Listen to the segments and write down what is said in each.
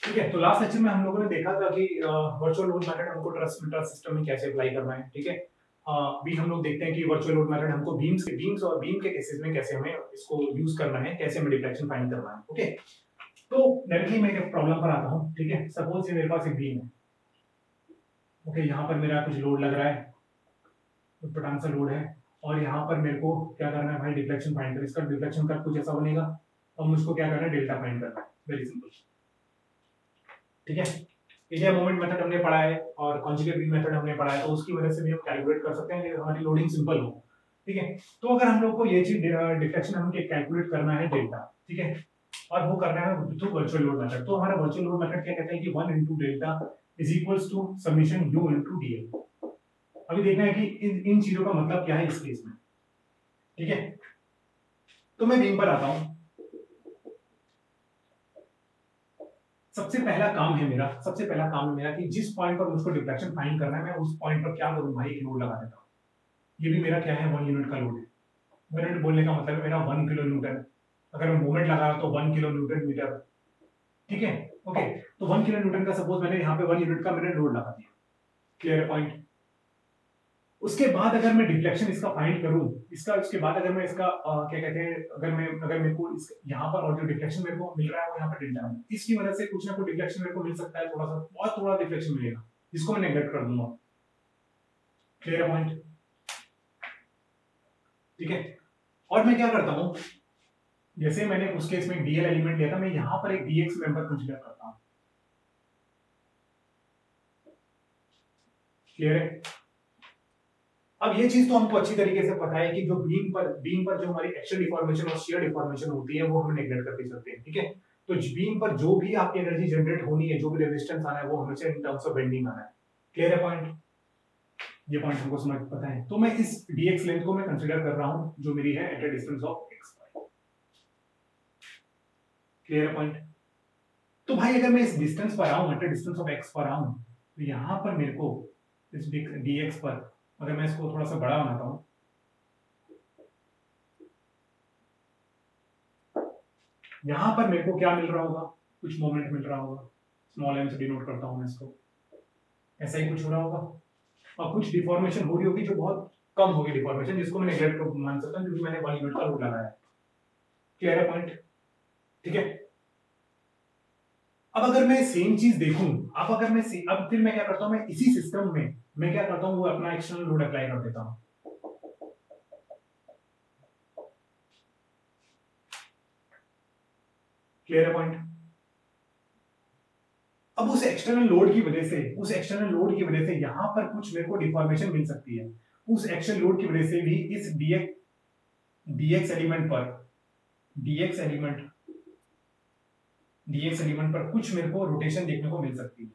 ठीक है, तो लास्ट लेक्चर में हम लोगों ने देखा था कि वर्चुअल लोड मेथड हमको ट्रस्ट सिस्टम में कैसे अप्लाई करना है। ठीक है, अभी हम लोग देखते हैं कि वर्चुअल लोड मेथड हमको बीम्स और बीम के केसेस में कैसे हमें इसको यूज करना है, कैसे हमें डिफ्लेक्शन फाइंड करना है। ओके, तो डायरेक्टली मैं एक प्रॉब्लम पर आता हूँ। ठीक है, सपोज ये मेरे पास एक बीम है। ओके, यहाँ पर मेरा कुछ लोड लग रहा है, पटांग सा लोड है, और यहाँ पर मेरे को क्या करना है भाई, डिफ्लेक्शन फाइंड करना है। इसका डिफ्लेक्शन का कुछ ऐसा बनेगा और मुझको क्या करना है, डेल्टा फाइंड करना है। Very simple. ठीक है, एरिया मोमेंट मेथड हमने पढ़ा है और कॉन्जुगेट बीम मेथड हमने पढ़ा है, तो उसकी वजह से भी हम कैलकुलेट कर सकते हैं कि हमारी लोडिंग सिंपल हो। ठीक है, तो अगर हम लोग को ये चीज डिफ्लेक्शन हम कैलकुलेट करना है डेल्टा, ठीक है, और वो करना है थ्रू वर्चुअल लोड मेथड, तो हमारा वर्चुअल लोड मेथड क्या कहता है कि 1 into delta is equals to summation u into dl। अभी देखना है कि इन चीजों का मतलब क्या है इस केस में। ठीक है, तो मैं बीम पर आता हूं। सबसे पहला काम है मेरा कि जिस पॉइंट पर मुझको डिफ्लेक्शन फाइंड करना है, मैं उस पॉइंट पर क्या करूं भाई, एक लोड लगा देता हूं। ये भी मेरा क्या है, 1 यूनिट का लोड है। 1 यूनिट बोलने का मतलब है मेरा 1 किलो न्यूटन। अगर मैं मोमेंट लगा रहा तो 1 किलो न्यूटन मीटर। ठीक है, ओके, तो 1 किलो न्यूटन का सपोज मैंने यहाँ पे 1 यूनिट का मैंने लोड लगा दिया। Clear point. उसके बाद अगर मैं डिफ्लेक्शन इसका फाइंड करूं, उसके बाद अगर मैं इसका क्या कहते हैं, अगर मेरे को यहाँ पर और जो डिफ्लेक्शन मेरे को मिल रहा है वो यहाँ पर डेल्टा है, इसकी वजह से कुछ ना कुछ डिफ्लेक्शन मेरे को मिल सकता है, थोड़ा सा, बहुत थोड़ा डिफ्लेक्शन मिलेगा, जिसको मैं नेगलेक्ट कर दूंगा। Clear point. ठीक है, और मैं क्या करता हूं, जैसे मैंने उस केस में डीएल एलिमेंट लिया था, मैं यहाँ पर एक डीएक्स मेंबर कंसीडर करता हूं। क्लियर है। अब ये चीज तो हमको अच्छी तरीके से पता है कि जो बीम पर जो हमारी एक्सियल डिफॉर्मेशन और शियर डिफॉर्मेशन होती है वो हम नेगलेक्ट करके चलते हैं। ठीक है, तो बीम पर जो भी आपकी एनर्जी जनरेट होनी है, जो भी रेजिस्टेंस आना है, वो हमेशा इन टर्म्स ऑफ बेंडिंग आना है। क्लियर है पॉइंट। ये पॉइंट हमको समझ पता है, तो मैं इस dx लेंथ को मैं कंसीडर कर रहा हूं जो मेरी है at a distance of x। Clear है पॉइंट। तो भाई अगर मैं इस डिस्टेंस पर आऊं, at a distance of x पर आऊं, तो यहां पर मेरे को इस dx पर अगर मैं इसको थोड़ा सा बड़ा बनाता हूं, यहां पर मेरे को क्या मिल रहा होगा, कुछ मोमेंट मिल रहा होगा, स्मॉल m से डिनोट करता हूं मैं इसको, ऐसा ही कुछ हो रहा होगा, और कुछ डिफॉर्मेशन हो रही होगी जो बहुत कम होगी डिफॉर्मेशन, जिसको मैं नेगलेक्ट मान सकता हूं क्योंकि मैंने 1 यूनिट का लोड लगाया है। क्लियर है पॉइंट। ठीक है, अब अगर मैं सेम चीज देखूं, अब फिर मैं क्या करता हूं, मैं इसी सिस्टम में मैं क्या करता हूं, वो अपना एक्सटर्नल लोड अप्लाई कर देता हूं। क्लियर है पॉइंट। अब उस एक्सटर्नल लोड की वजह से यहां पर कुछ मेरे को डिफॉर्मेशन मिल सकती है। उस एक्सटर्नल लोड की वजह से भी इस dx एलिमेंट पर कुछ मेरे को रोटेशन देखने को मिल सकती है।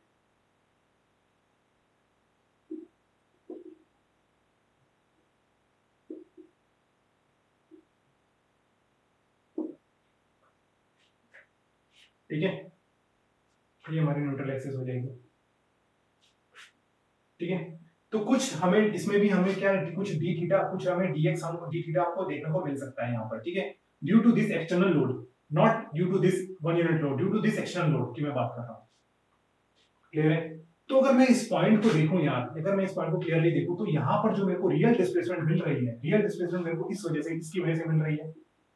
ठीक है, ये हमारी न्यूट्रल एक्सिस हो जाएगी। ठीक है, तो कुछ हमें इसमें भी हमें क्या, कुछ डी थीटा, कुछ हमें dx हमको डी थीटा आपको देखने को मिल सकता है यहाँ पर। ठीक है, due to this external load, not due to this 1 unit load, due to this external load की मैं बात कर रहा हूँ। क्लियर है। तो अगर मैं इस पॉइंट को देखूं यार, अगर मैं इस पॉइंट को क्लियरली देखूं, तो यहाँ पर जो मेरे को रियल डिस्प्लेसमेंट मिल रही है, रियल डिस्प्लेसमेंट मेरे को इस वजह से, इसकी वजह से मिल रही है,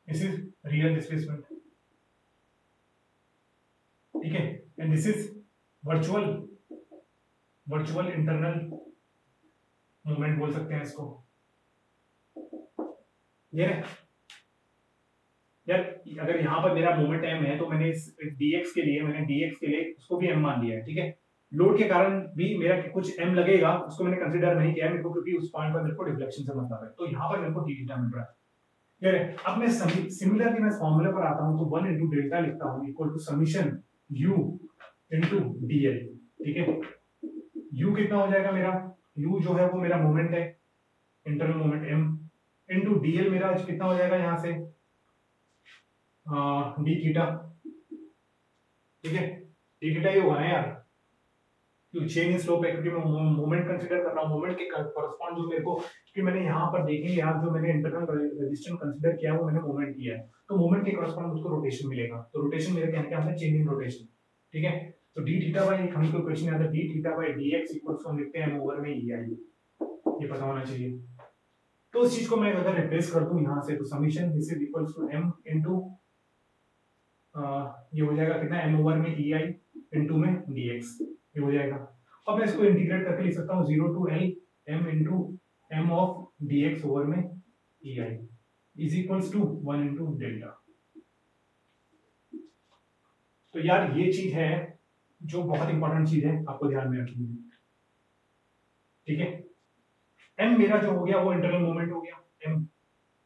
दिस इज रियल डिस्प्लेसमेंट। ठीक है, and this is virtual internal movement बोल सकते हैं इसको। ये यार, अगर यहाँ पर मेरा मोमेंट m है, तो मैंने इस dx के लिए उसको भी m मान लिया है। ठीक है, लोड के कारण भी मेरा कुछ m लगेगा, उसको मैंने कंसीडर नहीं किया मेरे को, क्योंकि उस पॉइंट पर मेरे को डिफ्लेक्शन से मतलब है, तो यहाँ पर मेरे को d थीटा मिल रहा है। क्लियर है। अब मैं सिमिलरली मैं फॉर्मूले पर आता हूँ, तो 1 into डेल्टा लिखता हूँ equal to summation u into dl। ठीक है, u कितना हो जाएगा मेरा, u जो है वो मेरा मोमेंट है, internal moment m, into dl मेरा कितना हो जाएगा यहाँ से डी थीटा। ठीक है, डी थीटा ही होगा ना यार, क्योंकि चेंज इन स्लोप है, क्योंकि मैं मोमेंट कंसीडर कर रहा हूं, मोमेंट के कॉरस्पॉन्ड जो मेरे को, क्योंकि मैंने यहाँ पर देखेंगे आप, जो मैंने इंटरनल रेजिस्टेंस कंसीडर किया है वो मैंने मोमेंट किया है, तो मोमेंट के कॉरस्पॉन्ड मुझको रोटेशन मिलेगा, तो रोटेशन मेरे कहने का मतलब चेंज इन रोटेशन। ठीक है, तो डी थीटा बाई हमको कोई क्वेश्चन आता है D theta by D X equals to हम लिखते हैं एम ओवर में ई आई, ये पता होना चाहिए। तो उस चीज को मैं अगर रिप्लेस कर दूं यहाँ से तो summation this is equals to M into ये हो जाएगा कितना एम ओवर में ई आई इनटू में डी एक्स, ये हो जाएगा। अब मैं इसको इंटीग्रेट करके लिख सकता हूँ 0 to L M into M of D X over में E I is equals to 1 into delta. तो यार ये चीज है जो बहुत इंपॉर्टेंट चीज है, आपको ध्यान में रखनी है, ठीक है। m मेरा जो हो गया वो इंटरनल मोमेंट हो गया m,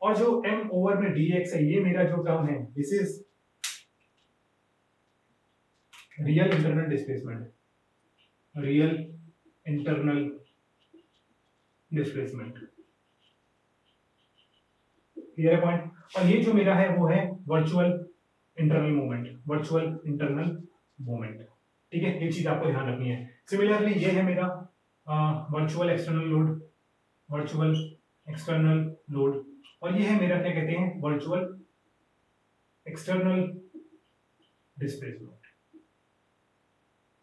और जो m ओवर में dx है ये मेरा जो टर्म है this is real internal displacement, real internal displacement, clear है पॉइंट। और ये जो मेरा है वो है virtual internal moment, virtual internal moment, ठीक है। ये चीज आपको ध्यान रखनी है। सिमिलरली ये है मेरा virtual external load, virtual external load, और ये है मेरा क्या कहते हैं वर्चुअल एक्सटर्नल डिस्प्लेसमेंट,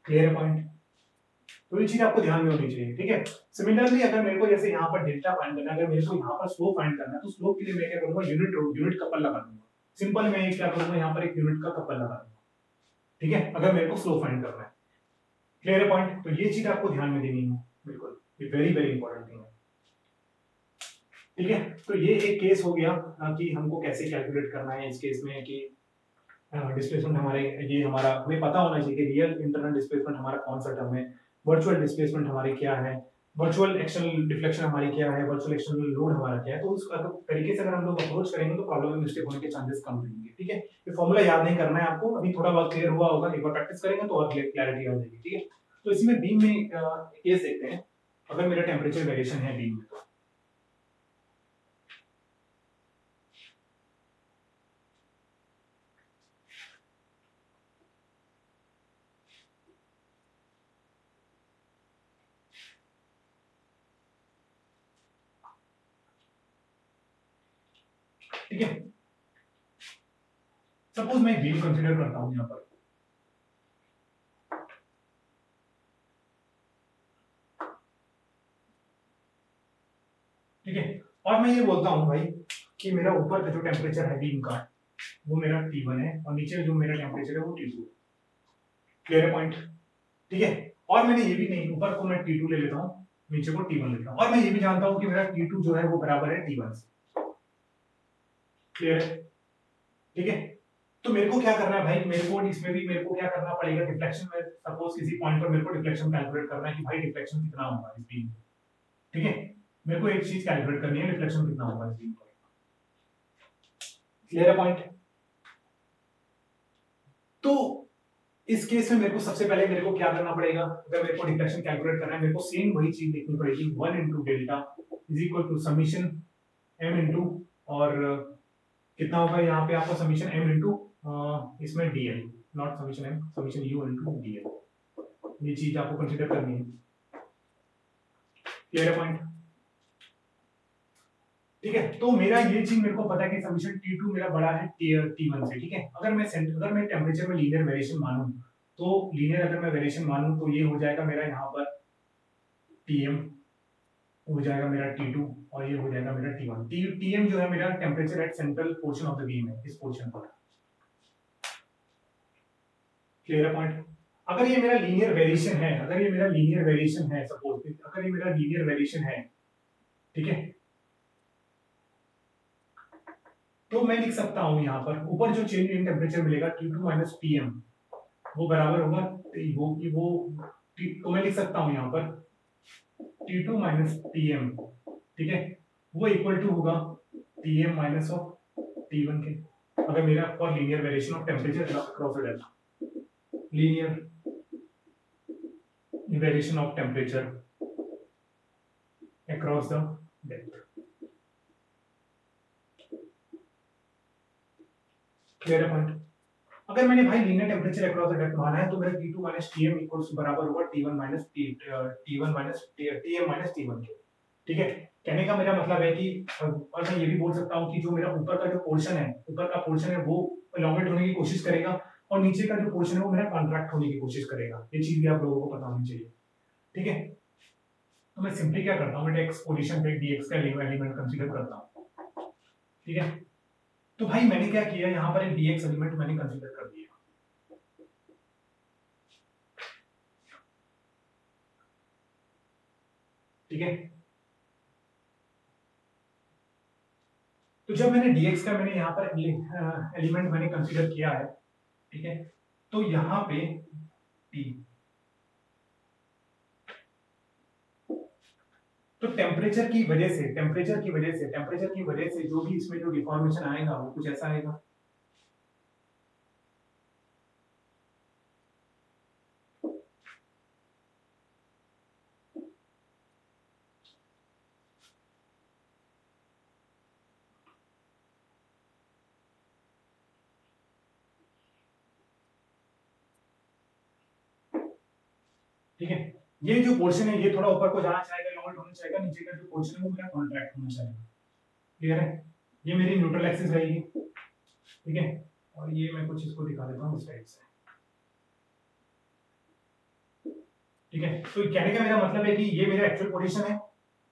क्लियर है पॉइंट। तो ये चीज आपको ध्यान में होनी चाहिए, ठीक है। सिमिलरली अगर मेरे को जैसे यहाँ पर डेल्टा फाइंड करना है, अगर मेरे को यहाँ पर स्लोप फाइंड करना है तो स्लोप के लिए मैं क्या करूंगा यूनिट कपल लगा दूंगा। सिंपल मैं क्या करूंगा यहाँ पर एक यूनिट का कपल लगा दूंगा, ठीक है, अगर मेरे को स्लोप फाइंड करना है, क्लियर है पॉइंट। तो ये चीज आपको ध्यान में देनी है, बिल्कुल ये वेरी वेरी इंपॉर्टेंट थिंग है, ठीक है। तो ये एक केस हो गया कि हमको कैसे कैलकुलेट करना है इस केस में कि डिस्प्लेसमेंट हमारे ये हमारा हमें पता होना चाहिए कि रियल इंटरनल डिस्प्लेसमेंट हमारा कौन सा टर्म है, वर्चुअल डिस्प्लेसमेंट हमारे क्या है, वर्चुअल एक्सटर्नल डिफ्लेक्शन हमारी क्या है, वर्चुअल एक्सटर्नल लोड हमारा क्या है। तो उस तरीके से अगर हम लोग अप्रोच करेंगे तो प्रॉब्लम में मिस्टेक होने के चांसेस कम रहेंगे, ठीक है। ये फॉर्मूला याद नहीं करना है आपको, अभी थोड़ा बहुत क्लियर हुआ होगा, एक बार प्रैक्टिस करेंगे तो और क्लैरिटी आ जाएगी, ठीक है। तो इसी में बीम में केस देखते हैं, अगर मेरा टेम्परेचर वेरिएशन है बीम में, ठीक है। सपोज मैं बीम कंसीडर करता हूं यहां पर, ठीक है, और मैं ये बोलता हूं भाई कि मेरा ऊपर का जो टेम्परेचर है बीम का वो मेरा T1 है और नीचे जो मेरा टेम्परेचर है वो T2, क्लियर है पॉइंट, ठीक है। और मैंने ये भी नहीं, ऊपर को मैं T2 ले लेता हूँ, नीचे को T1 लेता हूँ, और मैं ये भी जानता हूँ कि मेरा T2 जो है वो बराबर है T1 से, क्लियर है, ठीक है। तो मेरे को क्या करना है भाई, मेरे को इसमें भी मेरे को क्या करना पड़ेगा, डिफ्लेक्शन में सपोज किसी पॉइंट पर मेरे को डिफ्लेक्शन कैलकुलेट करना है कि भाई डिफ्लेक्शन कितना होगा इस बीम में, ठीक है। मेरे को एक चीज कैलकुलेट करनी है, डिफ्लेक्शन कितना होगा इस बीम पर, क्लियर है पॉइंट। तो इस केस में मेरे को सबसे पहले मेरे को क्या करना पड़ेगा, अगर मेरे को डिफ्लेक्शन कैलकुलेट करना है मेरे को सेम वही चीज लिखनी पड़ेगी, 1 into delta is equal to summation m into, और कितना होगा यहाँ पे आपका समीशन m इनटू इसमें dl, not summation m, summation u into dl, ये चीज आपको कंसीडर करनी है, क्लियर है पॉइंट, ठीक है। तो मेरा ये चीज मेरे को पता है कि समीशन T2 मेरा बड़ा है T1 से, ठीक है। अगर मैं टेम्परेचर में लीनियर वेरिएशन मानूं तो लीनियर अगर मैं वेरिएशन मानूं तो ये हो जाएगा मेरा यहाँ पर Tm हो जाएगा मेरा T2 और ये हो जाएगा मेरा T1। Tm जो है मेरा temperature at central portion of the beam है, इस पोर्शन पर, क्लियर है पॉइंट। अगर ये मेरा लीनियर वेरिएशन है, अगर ये मेरा लीनियर वेरिएशन है, सपोज अगर ये मेरा लीनियर वेरिएशन है, ठीक है, तो मैं लिख सकता हूं यहाँ पर ऊपर जो चेंज इन टेम्परेचर मिलेगा T2 माइनस Tm वो बराबर होगा तो मैं लिख सकता हूं यहाँ पर T2 माइनस Tm, ठीक है, वो इक्वल टू होगा Tm माइनस ऑफ T1 के, अगर मेरा for linear variation of temperature across the delta, linear variation of temperature across the delta, clear है पॉइंट। अगर मैंने भाई linear temperature across the depth माना है तो मेरा T2 माइनस Tm इक्वल्स बराबर होगा T1 minus Tm minus T1 के, ठीक है। कहने का मेरा मतलब है कि, और मैं ये भी बोल सकता हूँ कि जो मेरा ऊपर का जो पोर्शन है, ऊपर का पोर्शन है वो एलोंगेट होने की कोशिश करेगा और नीचे का जो पोर्शन है वो मेरा कॉन्ट्रैक्ट होने की कोशिश करेगा। ये चीज भी आप लोगों को पता होनी चाहिए, ठीक है। तो मैं सिंपली क्या करता हूँ, मैं x पोजीशन पे dx का एलिमेंट कंसीडर करता हूँ, ठीक है। तो भाई मैंने क्या किया, यहाँ पर एक dx एलिमेंट मैंने कंसीडर कर दिया, ठीक है। तो जब मैंने dx का मैंने यहाँ पर एलिमेंट मैंने कंसीडर किया है, ठीक है, तो यहाँ पे t, तो टेम्परेचर की वजह से जो भी इसमें जो डिफॉर्मेशन आएगा वो कुछ ऐसा आएगा, ठीक है। ये जो पोर्शन है ये थोड़ा ऊपर को जाना चाहेगा, लॉन्ग होना चाहेगा, नीचे का जो पोर्शन है वो मेरा कॉन्ट्रैक्ट होना चाहेगा, क्लियर है। ये मेरी न्यूट्रल एक्सिस रहेगी, ठीक है। और ये मैं कुछ इसको दिखा देता हूँ इस टाइप से, ठीक है। तो कहने का मेरा मतलब है कि ये मेरा एक्चुअल पोजीशन है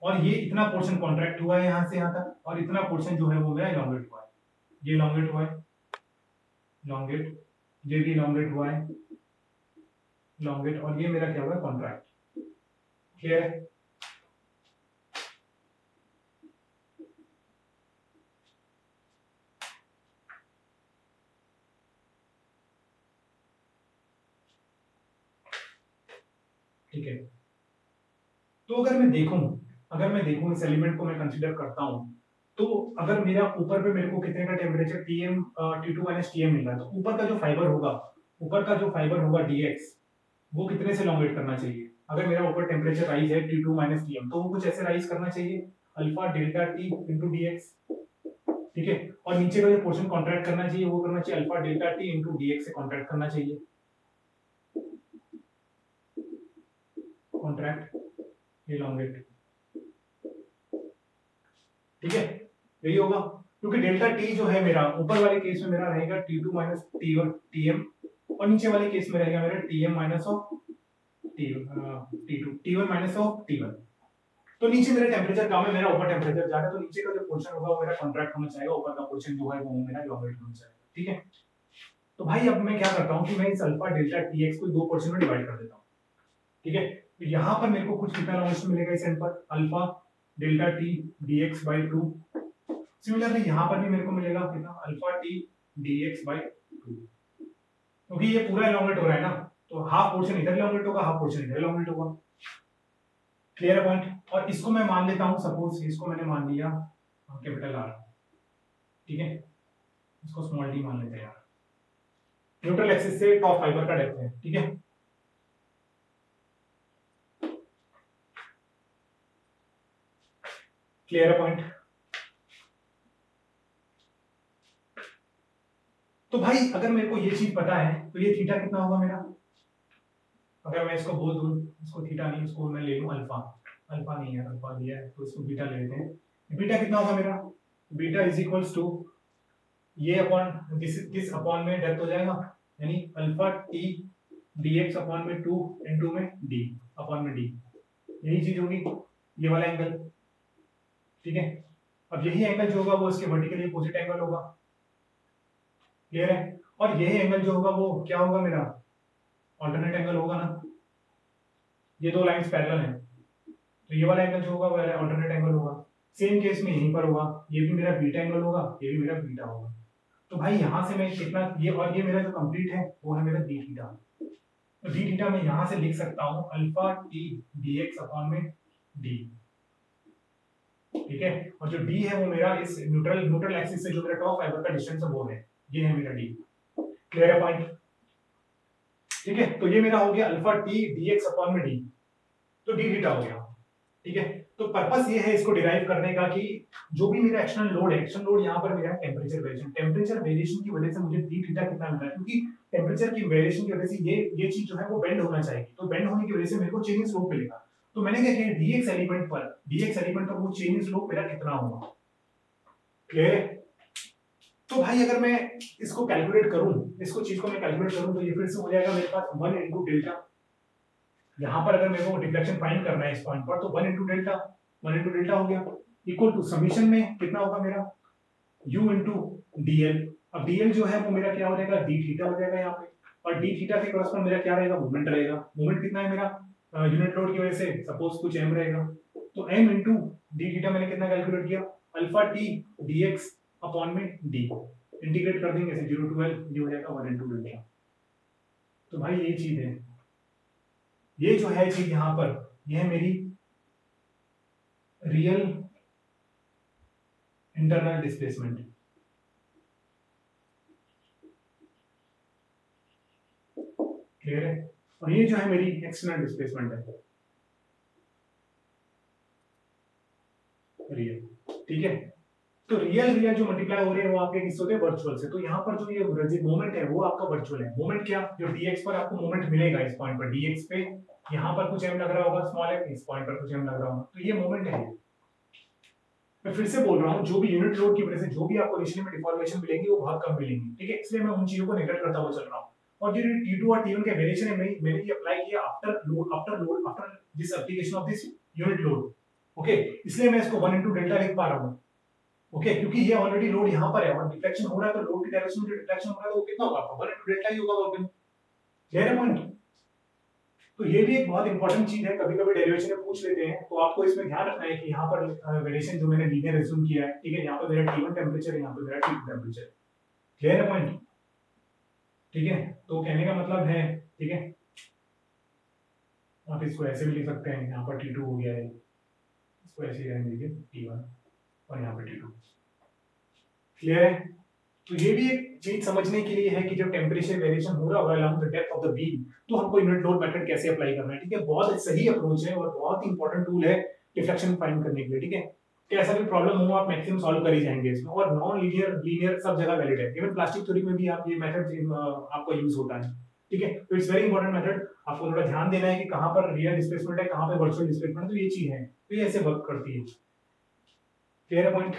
और ये इतना पोर्शन कॉन्ट्रैक्ट हुआ है यहाँ से यहाँ तक, और इतना पोर्शन जो है वो मेरा इलॉन्गेट हुआ है, ये इलॉन्गेट हुआ है, इलॉन्गेट, ये भी इलॉन्गेट हुआ है, इलॉन्गेट, और ये मेरा क्या हुआ है, कॉन्ट्रैक्ट, क्लियर है। ठीक है। तो अगर मैं देखूं इस एलिमेंट को मैं कंसीडर करता हूं, तो अगर मेरा ऊपर पे मेरे को कितने का temperature Tm T2 minus Tm मिल रहा है, तो ऊपर का जो फाइबर होगा dx, वो कितने से लॉन्गेट करना चाहिए। अगर मेरा ऊपर टेम्परेचर राइज है T2 माइनस Tm, तो वो कुछ ऐसे राइज करना चाहिए, alpha delta T into dx, ठीक है। और नीचे का जो पोर्शन कॉन्ट्रैक्ट करना चाहिए वो करना चाहिए alpha delta T into dx से कॉन्ट्रैक्ट करना चाहिए, कॉन्ट्रैक्ट elongate, ठीक है। यही होगा, क्योंकि डेल्टा टी जो है मेरा ऊपर वाले केस में मेरा रहेगा T2 माइनस Tm, और नीचे वाले केस में रहेगा मेरा Tm minus of T2, T1 minus of T1। तो नीचे मेरा टेम्परेचर कम है, मेरा ऊपर टेम्परेचर ज्यादा है, तो नीचे का जो पोर्शन होगा वो मेरा कॉन्ट्रैक्ट होना चाहिए, ऊपर का पोर्शन जो है वो मेरा elongate होना चाहिए, ठीक है। तो भाई अब मैं क्या करता हूँ कि मैं इस अल्फा डेल्टा Tx को दो पोर्शन में डिवाइड कर देता हूँ, ठीक है। तो यहाँ पर मेरे को कुछ कितना लॉन्गेस्ट मिलेगा इस एंड पर, alpha delta T dx by 2। Similarly यहाँ पर भी मेरे को मिलेगा कितना, अल्फा T dx by 2, क्योंकि ये पूरा elongate हो रहा है ना, तो हाफ पोर्शन इधर elongate होगा, हाफ पोर्शन इधर elongate होगा, क्लियर है पॉइंट। और इसको मैं मान लेता हूँ, सपोज इसको मैंने मान लिया कैपिटल R, ठीक है, इसको स्मॉल d मान लेते हैं यार, न्यूट्रल एक्सिस से टॉप फाइबर का डेप्थ है, ठीक है। क्लियर है पॉइंट। तो भाई अगर मेरे को ये चीज पता है तो ये थीटा कितना होगा मेरा, अगर मैं इसको बोल दूं, इसको थीटा नहीं, इसको मैं ले लूं अल्फा, अल्फा नहीं है, अल्फा दिया है तो इसको बीटा ले लेते हैं। बीटा कितना होगा मेरा, बीटा इज इक्वल्स टू ये अपॉन दिस अपॉन में डेप्थ हो जाएगा, यानी अल्फा टी dx अपॉन में 2 इनटू में d अपॉन में d, यही चीज होगी, ये वाला एंगल, ठीक है। अब यही एंगल जो होगा वो इसके वर्टिकली अपोजिट एंगल होगा, क्लियर है। और यही एंगल जो होगा वो क्या होगा मेरा, ऑल्टरनेट एंगल होगा ना, ये दो लाइंस पैरेलल हैं, तो ये वाला एंगल जो होगा वो ऑल्टरनेट एंगल होगा। सेम केस में यहीं पर होगा, ये भी मेरा बीटा एंगल होगा, ये भी मेरा बीटा होगा। तो भाई यहां से मैं कितना, ये और ये मेरा जो कंप्लीट है वो है मेरा डी थीटा, तो डी थीटा मैं यहां से लिख सकता हूं अल्फा टी dx अपॉन में d, ठीक है। और जो d है वो मेरा इस न्यूट्रल एक्सिस से जो मेरा टॉप फाइबर का डिस्टेंस है वो है, ये है मेरा d, क्लियर है पॉइंट, ठीक है। तो ये मेरा हो गया अल्फा टी dx अपॉन में d, तो d थीटा हो गया, ठीक है। तो पर्पस ये है इसको डिराइव करने का कि जो भी मेरा एक्सटर्नल लोड है, एक्सटर्नल लोड यहाँ पर मेरा टेम्परेचर वेरिएशन की वजह से मुझे d थीटा कितना मिल रहा है, क्योंकि टेम्परेचर की वेरिएशन की वजह से ये चीज जो है वो बेंड होना चाहिए, तो बेंड होने की वजह से मेरे को चेंज इन स्लोप मिलेगा। तो मैंने क्या किया, dx एलिमेंट पर वो चेंज इन स्लोप मेरा कितना होगा, क्लियर है। तो भाई अगर मैं इसको कैलकुलेट करूं, इसको चीज को मैं कैलकुलेट करूं, तो ये फिर से हो जाएगा मेरे पास 1 इंटू डेल्टा। यहाँ पर अगर मेरे को डिफ्लेक्शन फाइंड करना है इस पॉइंट पर, तो 1 इंटू डेल्टा, 1 इंटू डेल्टा हो गया, इक्वल टू समीशन में कितना होगा मेरा, u इंटू dl। अब dl जो है वो मेरा क्या हो जाएगा, d थीटा हो जाएगा यहाँ पे, और d थीटा के कॉरस्पॉन्ड मेरा क्या रहेगा, मोमेंट रहेगा। मोमेंट कितना है मेरा, यूनिट लोड की वजह से सपोज कुछ m रहेगा, तो m इंटू d थीटा मैंने कितना कैलकुलेट किया, अल्फा t dx अपॉन में d, इंटीग्रेट कर देंगे ऐसे 0 टू l, ये हो जाएगा 1 इंटू डेल्टा। तो भाई ये चीज है, ये जो है चीज यहाँ पर, ये है मेरी रियल इंटरनल डिस्प्लेसमेंट। क्लियर है, और ये जो है मेरी एक्सटर्नल डिस्प्लेसमेंट है रियल, ठीक है। तो रियल जो मल्टीप्लाई हो रहे हैं वो आपके किससे होते हैं, वर्चुअल से। तो यहाँ पर जो ये मोमेंट है वो आपका वर्चुअल है। मोमेंट क्या, जो dx पर आपको मोमेंट मिलेगा इस पॉइंट पर, dx पे यहाँ पर कुछ m लग रहा होगा स्मॉल m, इस पॉइंट पर कुछ m लग रहा होगा, तो ये मोमेंट है। मैं फिर से बोल रहा हूँ, जो भी यूनिट लोड की वजह से जो भी आपको इनिशियली में डिफॉर्मेशन मिलेंगी वो बहुत कम मिलेंगी, ठीक है। इसलिए मैं उन चीजों को नेगलेक्ट करता हुआ चल रहा हूँ। और जो T2 और T1 के वेरिएशन है मैंने ये अप्लाई किया after this application of this unit load, okay. इसलिए मैं इसको 1 into डेल्टा लिख पा रहा हूँ, ओके, क्योंकि ये ऑलरेडी लोड यहाँ पर है और डिफ्लेक्शन हो रहा है, तो लोड की डायरेक्शन में जो डिफ्लेक्शन हो रहा है तो वो कितना होगा आपका, 1 into डेल्टा ही होगा। और क्लियर है पॉइंट। तो ये भी एक बहुत इंपॉर्टेंट चीज है, कभी कभी डेरिवेशन में पूछ लेते हैं, तो आपको इसमें ध्यान रखना है कि यहाँ पर वेरिएशन जो मैंने लीनियर एज्यूम किया है, ठीक है, यहाँ पर मेरा T1 टेंपरेचर है, यहाँ पर मेरा T2 टेंपरेचर। क्लियर है पॉइंट, ठीक है। तो कहने का मतलब है, ठीक है, आप इसको ऐसे भी लिख सकते हैं, यहाँ पर T2 हो गया है, इसको ऐसे ही रहने दीजिए T1 और यहाँ पर T2। क्लियर है। तो ये भी एक चीज समझने के लिए है कि जब टेंपरेचर वेरिएशन हो रहा होगा along the depth of the beam, तो हमको यूनिट लोड मेथड कैसे अप्लाई करना है, ठीक है। बहुत सही अप्रोच है और बहुत इंपॉर्टेंट टूल है डिफ्लेक्शन फाइंड करने के लिए, ठीक है। कैसा भी प्रॉब्लम हो आप मैक्सिमम सॉल्व कर ही जाएंगे इसमें, और नॉन लीनियर लीनियर सब जगह वैलिड है। इवन प्लास्टिक थ्योरी में भी आप ये मेथड आपका यूज होता है, ठीक है। तो इट्स वेरी इंपॉर्टेंट मेथड, आपको थोड़ा ध्यान देना है कि कहां पर रियल डिस्प्लेसमेंट है, कहां पर वर्चुअल डिस्प्लेसमेंट है, तो ये चीज है, तो ये ऐसे वर्क करती है। क्लियर है पॉइंट।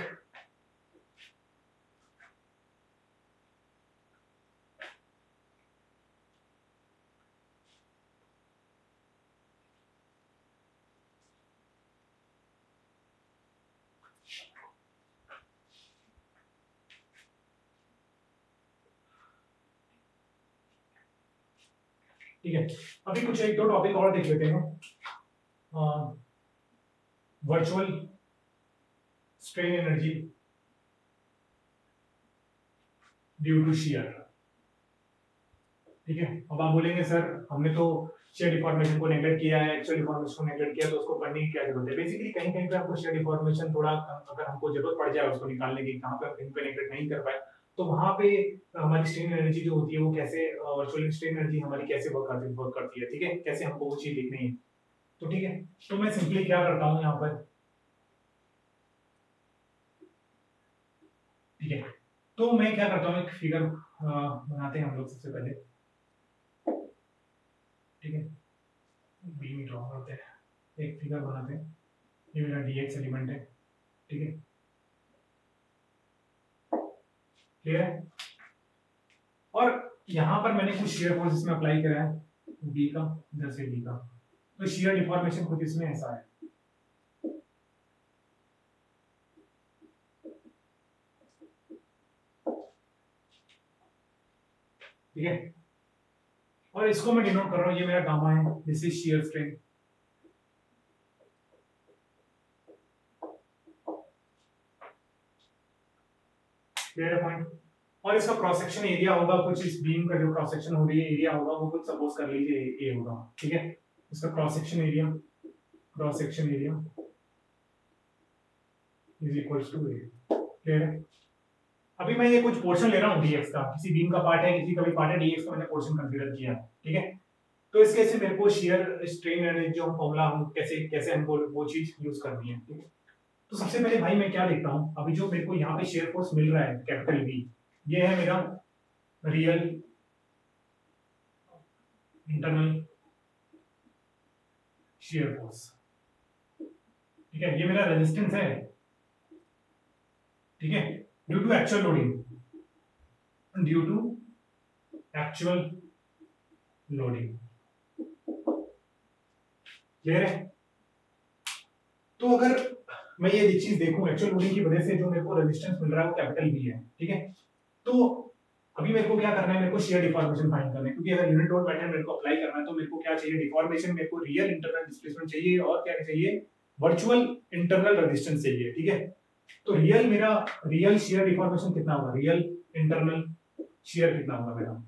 ठीक है, अभी कुछ एक दो टॉपिक और देख लेते हैं। Virtual strain energy due to shear, ठीक है। अब आप बोलेंगे सर हमने तो शेयर डिफॉर्मेशन को नेगलेक्ट किया है, एक्चुअल डिफॉर्मेशन को नेगलेक्ट किया, तो उसको पढ़ने की क्या जरूरत है। बेसिकली कहीं कहीं पे आपको शेयर डिफॉर्मेशन थोड़ा, अगर हमको जरूरत पड़ जाए उसको निकालने की, कहां पे हम कहीं पे नेगलेक्ट नहीं कर पाए, तो वहां पे हमारी स्ट्रेन एनर्जी जो होती है वो कैसे, वर्चुअल स्ट्रेन एनर्जी हमारी कैसे वर्क करती है, ठीक है, कैसे हमको वो चीज लिखनी है। तो ठीक है, तो मैं सिंपली क्या करता हूँ यहाँ पर, ठीक है, तो मैं क्या करता हूँ, एक फिगर बनाते हैं हम लोग सबसे पहले, ठीक है, बीम ड्रॉ करते हैं, एक फिगर बनाते हैं, ये मेरा dx एलिमेंट है, ठीक है। क्लियर है। और यहाँ पर मैंने कुछ शेयर फोर्स इसमें अप्लाई करा है, b का, इधर से d का, तो शेयर डिफॉर्मेशन खुद इसमें ऐसा है, ठीक है। और इसको मैं डिनोट कर रहा हूँ, ये मेरा गामा है, this is shear strain. Clear point. और इसका क्रॉस सेक्शन एरिया होगा कुछ, इस बीम का जो क्रॉस सेक्शन हो रही है एरिया होगा वो कुछ सपोज कर लीजिए ए होगा, ठीक है। इसका cross section area is equals to A. Clear है। अभी मैं ये कुछ पोर्शन ले रहा हूँ dx का, किसी बीम का पार्ट है, किसी का भी पार्ट है, dx का मैंने पोर्शन कंसीडर किया, ठीक है। तो इस केस में मेरे को शियर स्ट्रेन एनर्जी जो फॉर्मूला हम कैसे कैसे हमको वो चीज यूज करनी है, ठीक है। तो सबसे पहले भाई मैं क्या देखता हूँ, अभी जो मेरे को यहाँ पे शेयर फोर्स मिल रहा है कैपिटल V, ये है मेरा रियल इंटरनल शेयर फोर्स, ठीक है। ये मेरा रेजिस्टेंस है, ठीक है, due to actual loading, due to actual loading. Clear है? तो अगर मैं ये चीज देखूं, एक्चुअल लोडिंग की वजह से जो मेरे को रेजिस्टेंस मिल रहा है वो कैपिटल V है, ठीक है। तो अभी मेरे को क्या करना है, मेरे को शेयर डिफॉर्मेशन फाइंड करना है, क्योंकि अगर यूनिट लोड पैटर्न मेरे को अप्लाई करना है तो मेरे को क्या चाहिए, डिफॉर्मेशन, मेरे को रियल इंटरनल डिस्प्लेसमेंट चाहिए और क्या चाहिए, वर्चुअल इंटरनल रेजिस्टेंस चाहिए, ठीक है। तो रियल शेयर डिफॉर्मेशन कितना होगा, रियल इंटरनल शेयर कितना होगा मेरा,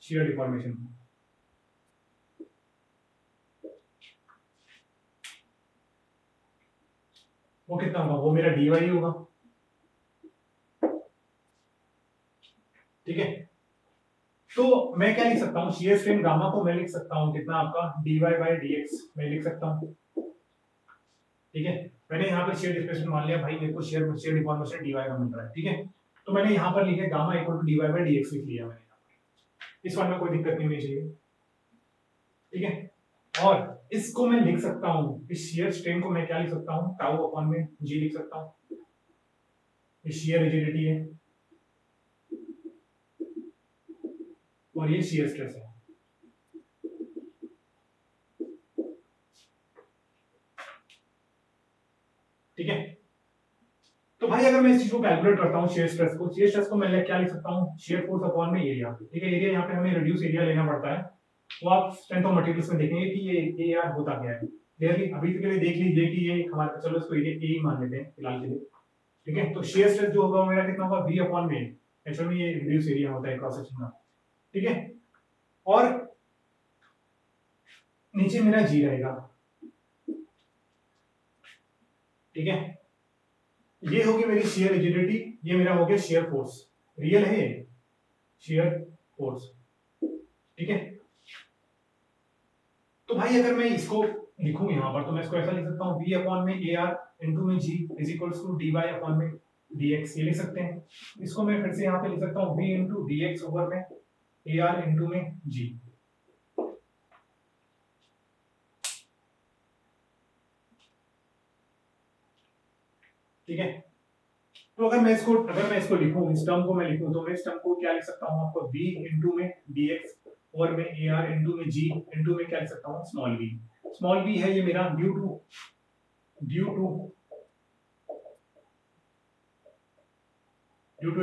शेयर डिफॉर्मेशन वो कितना होगा, वो मेरा dy होगा, ठीक है। तो मैं क्या लिख सकता हूँ, शेयर स्ट्रेन गामा को मैं लिख सकता हूँ कितना, आपका dy बाई dx मैं लिख सकता हूँ, ठीक है। मैंने यहाँ पर शेयर डिस्प्लेसमेंट मान लिया, भाई मेरे को शेयर डिफॉर्मेशन dy का मिल रहा है, ठीक है। तो मैंने यहाँ पर लिखे gamma equal to dy by dx लिख लिया मैंने, इस वन में कोई दिक्कत नहीं होनी चाहिए, ठीक है। और इसको मैं लिख सकता हूँ, इस शेयर स्ट्रेन को मैं क्या लिख सकता हूँ, टाउ अपॉन में जी लिख सकता हूँ, ये शेयर रिजिडिटी है और ये शेयर स्ट्रेस है, ठीक है। तो भाई अगर मैं इस चीज को कैलकुलेट करता हूँ, शेयर स्ट्रेस को मैं क्या लिख सकता हूँ, शेयर फोर्स अपॉन में एरिया, ठीक है। एरिया यहाँ पे हमें रिड्यूस एरिया लेना पड़ता है, तो आप स्ट्रेंथ ऑफ मटेरियल्स में देखेंगे कि ये यार होता क्या है, क्लियरली अभी के लिए देख लीजिए कि ये हमारा, चलो इसको एरिया ए ही मान लेते हैं फिलहाल के लिए, ठीक है। तो शेयर स्ट्रेस जो होगा मेरा कितना होगा, v अपॉन में, एक्चुअली में ये रिड्यूस एरिया होता है क्रॉस सेक्शन का, ठीक है। और नीचे मेरा जी रहेगा, ठीक है। ये होगी मेरी शेयर रिजिडिटी, ये मेरा हो गया शेयर फोर्स, रियल है शेयर फोर्स, ठीक है। तो भाई अगर मैं इसको लिखूं यहाँ पर, तो मैं इसको ऐसा लिख सकता हूँ, v अपॉन में AR इंटू में G is equals to dy upon में dx, ये लिख सकते हैं। इसको मैं फिर से यहाँ पे लिख सकता हूँ, v इंटू dx ओवर में AR इंटू में G, ठीक है। तो अगर मैं इसको लिखूं, इस टर्म को मैं लिखूं, तो मैं इस टर्म को क्या लिख सकता हूँ, आपको v इंटू में dx ओवर में AR इंटू में G इंटू में क्या लिख सकता हूँ, स्मॉल v है ये मेरा ड्यू टू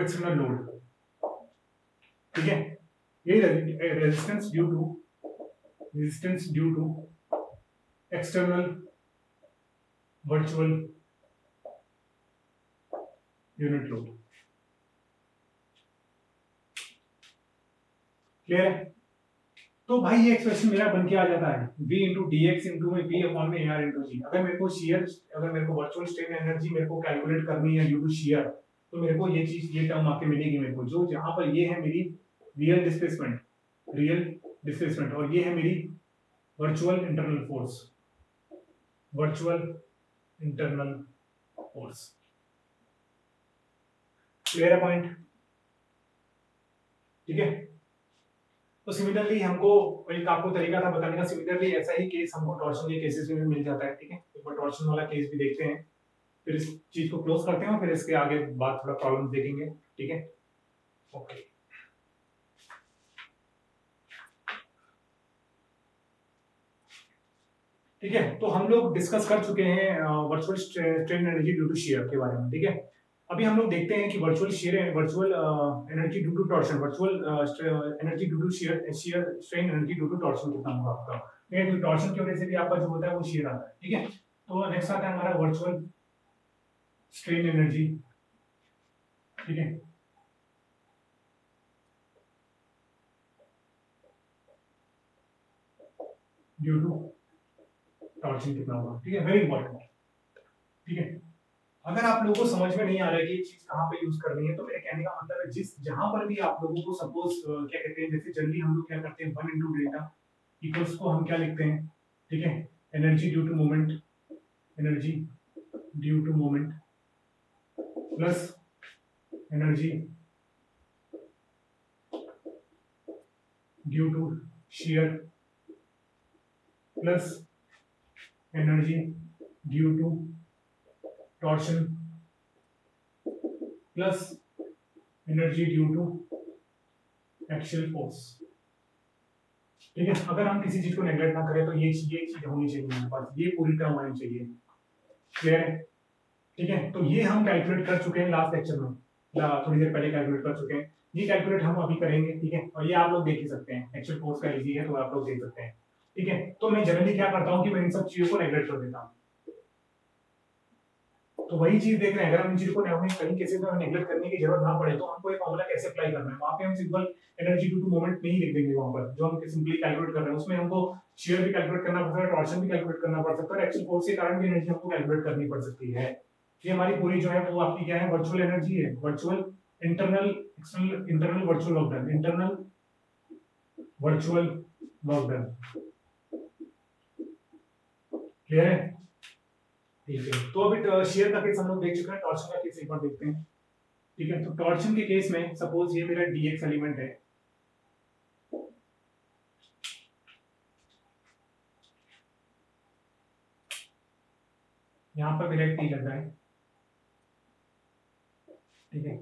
एक्सटर्नल लोड, ठीक है। ये resistance due to external virtual unit load, clear है। तो भाई ये एक्सप्रेशन मेरा बन के आ जाता है, v into D x into में v अपॉन में AR इंटू जी। अगर मेरे को वर्चुअल स्ट्रेन एनर्जी मेरे को कैलकुलेट करनी है ड्यू टू शियर, तो मेरे को ये टर्म आके मिलेगी मेरे को, जो जहां पर ये है मेरी रियल डिस्प्लेसमेंट और ये है मेरी वर्चुअल इंटरनल फोर्स, क्लियर है पॉइंट, ठीक है। तो सिमिलरली हमको एक आपको तरीका था बताने का, सिमिलरली ऐसा ही केस हमको टॉर्शन के केसेस में भी मिल जाता है, ठीक है। एक बार टॉर्शन वाला केस भी देखते हैं, फिर इस चीज को क्लोज करते हैं और फिर इसके आगे बाद थोड़ा प्रॉब्लम देखेंगे, ठीक है। ओके, ठीक है। तो हम लोग डिस्कस कर चुके हैं virtual strain energy due to shear के बारे में, ठीक है। अभी हम लोग देखते हैं कि virtual energy due to torsion, energy due to shear strain energy due to torsion कितना होगा आपका, टॉर्शन की वजह से भी आपका जो होता है वो शियर आता है, ठीक है। तो नेक्स्ट आता है हमारा वर्चुअल स्ट्रेन एनर्जी, ठीक है। ड्यू टू टॉर्शन कितना होगा, ठीक है, वेरी इंपॉर्टेंट, ठीक है। अगर आप लोगों को समझ में नहीं आ रहा है कि ये चीज कहाँ पे यूज करनी है, तो मेरे कहने का मतलब है जहां पर भी आप लोगों को सपोज क्या कहते हैं, जैसे जनरली हम लोग क्या करते हैं, 1 इंटू डेल्टा इक्वल्स को हम क्या लिखते हैं, ठीक है, energy due to moment plus energy due to shear plus energy due to torsion plus energy due to axial force. ठीक है, अगर हम किसी चीज को नेग्लेक्ट ना करें तो ये चीज होनी चाहिए हमारे पास, ये पूरी टर्म होनी चाहिए। क्लियर है? ठीक है, तो ये हम कैलकुलेट कर चुके हैं लास्ट लेक्चर में, थोड़ी देर पहले कैलकुलेट कर चुके हैं। ये कैलकुलेट हम अभी करेंगे। ठीक है, और ये आप लोग देख ही सकते हैं, एक्चुअल फोर्स का इजी है तो आप लोग देख सकते हैं। ठीक है, तो मैं जनरली क्या करता हूँ कि मैं इन सब चीजों को नेग्लेक्ट कर देता हूँ। तो वही चीज देख रहे हैं, अगर हम इन चीजों को हमें कहीं किसी में नेग्लेक्ट करने की जरूरत ना पड़े तो हमको एक फॉर्मूला कैसे अप्लाई करना है, वहां पे हम simple energy due to moment नहीं लिख देंगे। वहां पर जो हम सिंपली कैलकुलेट कर रहे हैं उसमें हमको शियर भी कैलकुलेट करना पड़ सकता है, टॉर्शन भी कैलकुलेट करना पड़ सकता है, एक्शन फोर्स के कारण भी एनर्जी हमको कैलकुलेट करनी पड़ सकती है। ये हमारी पूरी जो है वो आपकी क्या है, वर्चुअल एनर्जी है, virtual internal external, internal virtual work done, internal virtual work done. Clear है? ठीक है, तो अभी शेयर का केस हम लोग देख चुके हैं, टॉर्शन का केस एक बार देखते हैं। ठीक है, तो टॉर्शन के केस में सपोज ये मेरा dx एलिमेंट है, यहां पर मेरा एक टी लग रहा है। ठीक है,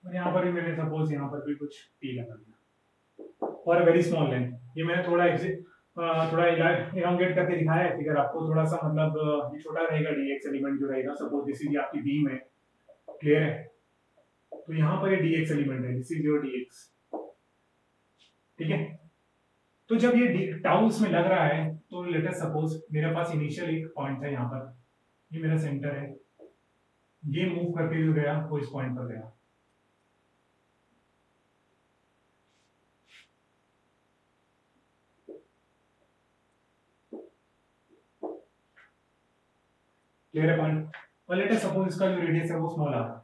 और यहाँ पर भी मैंने सपोज यहाँ पर भी कुछ टी लगा दिया और वेरी स्मॉल लेंथ। ये मैंने थोड़ा इलांगेट करके दिखाया है फिगर आपको, थोड़ा सा मतलब ये छोटा रहेगा dx एलिमेंट जो रहेगा, सपोज दिस इज आपकी बीम है। क्लियर है? तो यहाँ पर ये dx एलिमेंट है, दिस इज योर dx। ठीक है, तो जब ये टाउ इसमें लग रहा है तो लेट अस सपोज मेरे पास इनिशियल एक पॉइंट है यहाँ पर, ये मेरा सेंटर है, ये मूव करके जो गया वो इस पॉइंट पर गया। क्लियर है पॉइंट? और लेट अस सपोज इसका जो रेडियस है वो स्मॉल आ रहा है,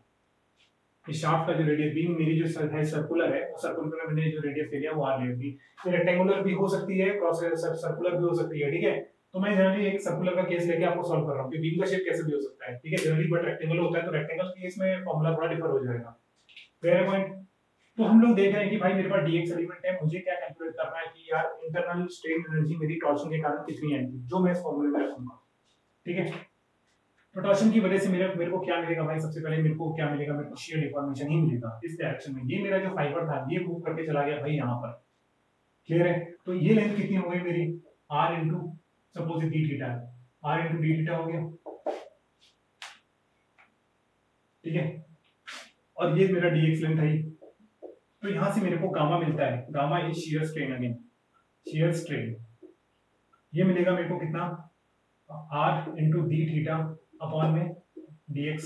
इस शाफ्ट का जो रेडियस, बीम मेरी जो है सर्कुलर है, वो सर्कुलर में मैंने जो रेडियस ले लिया वो आर ले ली। तो रेक्टेंगुलर भी हो सकती है, क्रॉस सर्कुलर भी हो सकती है। ठीक है, तो मैं जनरली एक सर्कुलर का केस लेके आपको सॉल्व कर रहा हूँ कि बीम का शेप कैसे भी हो सकता है। ठीक है, जनरली बट रेक्टेंगल होता है तो रेक्टेंगल के केस में फॉर्मूला थोड़ा डिफर हो जाएगा। क्लियर है पॉइंट? तो हम लोग देख रहे हैं कि भाई मेरे पास dx एलिमेंट है, मुझे क्या कैलकुलेट करना है कि यार इंटरनल स्ट्रेन एनर्जी मेरी टॉर्शन के कारण कितनी आएगी, जो मैं इस फॉर्मूले में रखूंगा। ठीक है, तो टॉर्शन की वजह से मेरे को क्या मिलेगा भाई, सबसे पहले मेरे को क्या मिलेगा, मेरे को शियर डिफॉर्मेशन ही मिलेगा इस डायरेक्शन में। ये मेरा जो फाइबर था ये मूव करके चला गया भाई यहाँ पर। क्लियर है? तो ये लेंथ कितनी हो गई मेरी, r into suppose D theta है, r इंटू डी थीटा हो गया। ठीक है, और ये मेरा dx लेंथ है। तो यहां से मेरे को गामा मिलता है, gamma is shear strain, again shear strain. ये मिलेगा मेरे को कितना, r into D theta upon में dx,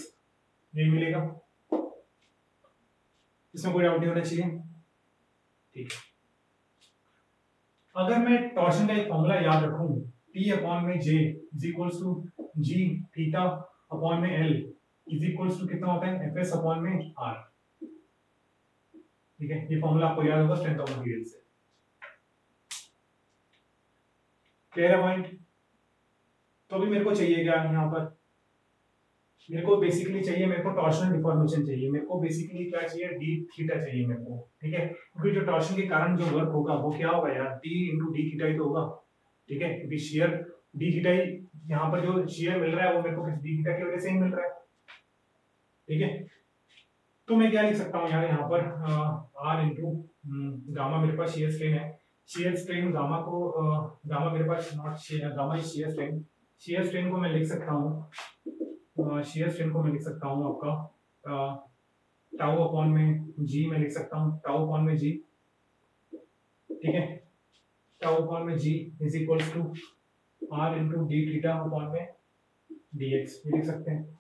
यही मिलेगा। इसमें कोई डाउट नहीं होना चाहिए। ठीक है, अगर मैं टॉर्शन का एक फॉर्मूला याद रखूं, T अपॉन में J is equals to G theta upon में L इज इक्वल्स टू कितना होता है, Fs अपॉन में R। ठीक है, ये फॉर्मूला आपको याद होगा स्ट्रेंथ ऑफ मटेरियल से। क्लियर है पॉइंट? तो अभी मेरे को चाहिए क्या यहाँ पर, मेरे को बेसिकली चाहिए, मेरे को टॉर्शनल डिफॉर्मेशन चाहिए, मेरे को बेसिकली क्या चाहिए, डी थीटा चाहिए मेरे को। ठीक है, क्योंकि जो टॉर्शन के कारण जो वर्क होगा वो क्या होगा यार, टी इंटू डी थीटा ही तो होगा। ठीक है, क्योंकि शियर डी थीटा ही, यहाँ पर जो शियर मिल रहा है वो मेरे को किस डी थीटा की वजह से ही मिल रहा है। ठीक है, तो मैं क्या लिख सकता हूँ यार यहाँ पर, आर इंटू गामा, मेरे पास शियर स्ट्रेन है, शियर स्ट्रेन गामा को गामा मेरे पास not shear, gamma is shear strain, shear strain को मैं लिख सकता हूँ, शियर स्ट्रेन को मैं लिख सकता हूँ आपका टाउ अपॉन में जी, मैं लिख सकता हूँ टाउ अपॉन में जी। ठीक है, टाउ अपॉन में G is equals to R into D theta upon में डीएक्स, ये लिख सकते हैं।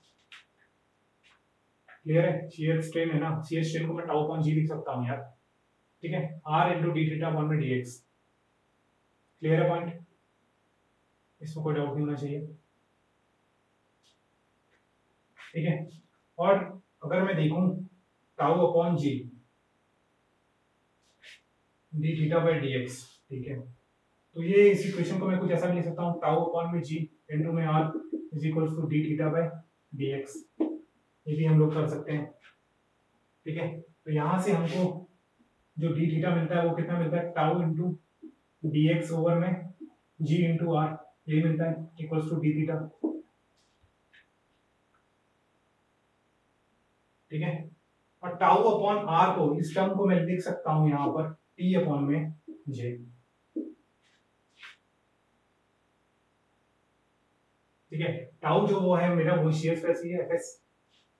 क्लियर है? शियर स्ट्रेन है ना, शियर स्ट्रेन को मैं टाउ अपॉन जी लिख सकता हूँ यार। ठीक है, R into D theta upon में डीएक्स। क्लियर है पॉइंट? इसमें कोई डाउट नहीं होना चाहिए। ठीक है, और अगर मैं देखूं tau upon G D theta by D X, ठीक है, तो ये इस इक्वेशन को मैं कुछ ऐसा भी लिख सकता हूँ, टाउ अपॉन में जी इनटू में R is equals to D theta by D X, ये भी हम लोग कर सकते हैं। ठीक है, तो यहां से हमको जो डी थीटा मिलता है वो कितना मिलता है, टाउ इंटू डीएक्स ओवर में जी इंटू आर, यही मिलता है इक्वल्स टू डी थीटा। ठीक है, और टाउ अपॉन आर को, इस टर्म को मैं लिख सकता हूं यहाँ पर टी अपॉन में जे। ठीक है, टाउ जो वो है मेरा वो शेयर स्ट्रेस ही है एफ एस।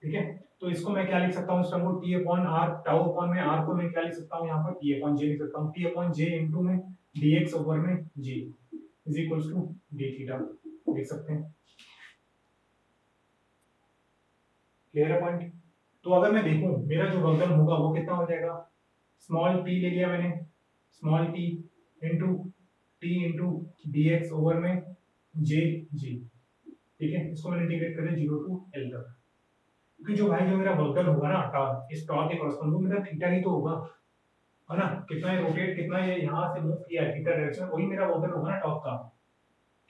ठीक है, तो इसको मैं क्या लिख सकता हूँ इस टर्म को T upon R, tau upon में आर को मैं क्या लिख सकता हूँ यहाँ पर टी अपॉन जे लिख सकता हूँ, टी अपॉन जे इनटू में dx ओवर में G is equals to D theta लिख सकते हैं। क्लियर है पॉइंट? तो अगर मैं देखूं मेरा जो वर्क डन होगा वो कितना हो जाएगा, स्मॉल टी ले लिया मैंने, small T into D X over में जे जी। ठीक है, इसको मैंने इंटीग्रेट कर दिया 0 टू एल तक, क्योंकि जो भाई जो मेरा वर्क डन होगा ना टॉर्क, इस टॉर्क के कॉरस्पॉन्डिंग मेरा थीटा ही तो होगा, है ना, कितना ये रोटेट, कितना ये यहाँ से मूव किया है थीटा डायरेक्शन, वही मेरा वर्क डन होगा ना टॉर्क का,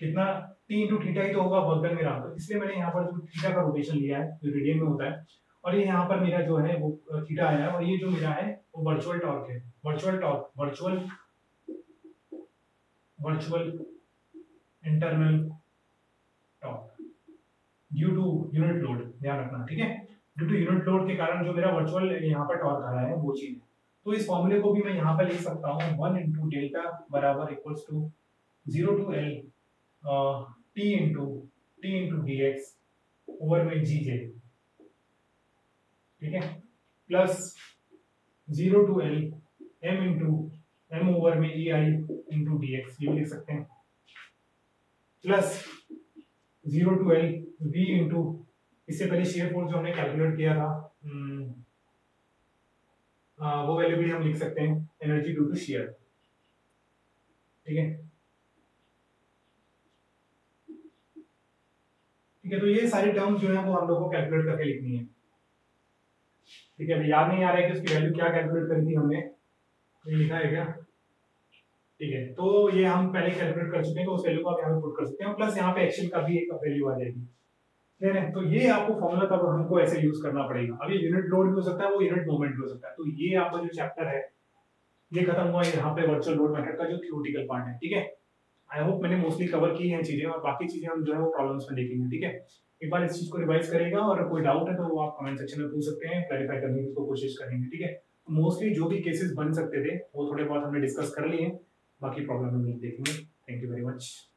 कितना टी इंटू थीटा ही तो होगा वर्क डन मेरा। तो इसलिए मैंने यहाँ पर जो थीटा का रोटेशन लिया है जो रेडियन में होता है, और ये यहाँ पर मेरा जो है वो थीटा आया है, और ये जो मेरा है वो वर्चुअल टॉर्क है, virtual torque, virtual internal torque due to unit load, ध्यान रखना। ठीक है, ड्यू टू यूनिट लोड के कारण जो मेरा वर्चुअल यहाँ पर टॉर्क आ रहा है वो चीज है। तो इस फॉर्मूले को भी मैं यहाँ पर लिख सकता हूँ 1 इंटू डेल्टा बराबर equals to 0 to L T into D X over में जी जे। ठीक है, plus 0 to L M into M over में E I into D X, ये भी लिख सकते हैं, plus 0 to L V into, इससे पहले शेयर फोर्स जो हमने कैलकुलेट किया था वो वैल्यू भी हम लिख सकते हैं, एनर्जी ड्यू टू शेयर। ठीक है, ठीक है, तो ये सारी टर्म्स जो है वो हम लोग को कैलकुलेट करके लिखनी है। ठीक है, अभी याद नहीं आ रहा है कि उसकी वैल्यू क्या कैलकुलेट करी थी हमने, ये लिखा है क्या? ठीक है, तो ये हम पहले कैलकुलेट कर चुके हैं, तो उस वैल्यू को आप यहाँ पे पुट कर सकते हैं, प्लस यहाँ पे एक्शन का भी एक वैल्यू आ जाएगी। ठीक है, तो ये आपको फॉर्मूला तब हमको ऐसे यूज करना पड़ेगा। अब ये यूनिट लोड भी हो सकता है, वो यूनिट मोमेंट भी हो सकता है। तो ये आपका जो चैप्टर है ये खत्म हुआ यहाँ पे वर्चुअल लोड मेथड का जो थ्योरेटिकल पार्ट है। ठीक है, आई होप मैंने मोस्टली कवर की हैं चीजें, और बाकी चीजें हम जो है वो प्रॉब्लम्स में देखेंगे। ठीक है, एक बार इस चीज को रिवाइज करेगा, और कोई डाउट है तो वो आप कमेंट सेक्शन में पूछ सकते हैं, क्लैरिफाई करने की कोशिश करेंगे। ठीक है, मोस्टली जो भी केसेस बन सकते थे वो थोड़े बहुत हमने डिस्कस कर लिए हैं, बाकी प्रॉब्लम हम देखेंगे। Thank you very much.